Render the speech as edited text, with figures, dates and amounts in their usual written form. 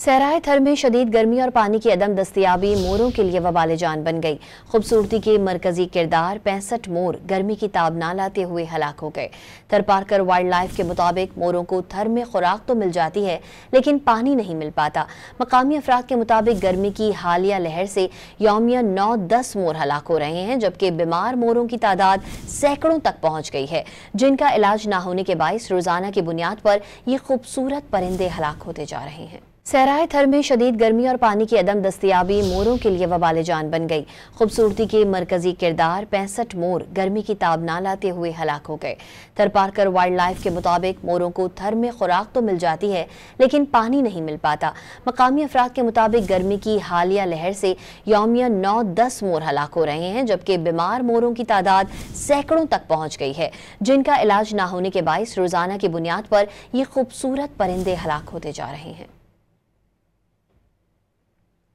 सहराए थर में शदीद गर्मी और पानी की अदम दस्तयाबी मोरों के लिए वबाल जान बन गई। खूबसूरती के मरकजी किरदार 65 मोर गर्मी की ताब ना लाते हुए हलाक हो गए। थर पार्कर वाइल्ड लाइफ के मुताबिक मोरों को थर में खुराक तो मिल जाती है लेकिन पानी नहीं मिल पाता। मकामी अफराद के मुताबिक गर्मी की हालिया लहर से यौमिया 9-10 मोर हलाक हो रहे हैं, जबकि बीमार मोरों की तादाद सैकड़ों तक पहुंच गई है, जिनका इलाज ना होने के बायस रोजाना की बुनियाद पर ये खूबसूरत परिंदे हलाक होते जा रहे हैं। सहराए थर में शदीद गर्मी और पानी की अदम दस्तयाबी मोरों के लिए वबाल जान बन गई। खूबसूरती के मरकजी किरदार 65 मोर गर्मी की ताब ना लाते हुए हलाक हो गए। थर पार्कर वाइल्ड लाइफ के मुताबिक मोरों को थर में खुराक तो मिल जाती है लेकिन पानी नहीं मिल पाता। मकामी अफराद के मुताबिक गर्मी की हालिया लहर से यौमिया 9-10 मोर हलाक हो रहे हैं, जबकि बीमार मोरों की तादाद सैकड़ों तक पहुंच गई है, जिनका इलाज ना होने के बायस रोजाना की बुनियाद पर ये खूबसूरत परिंदे हलाक होते जा रहे हैं।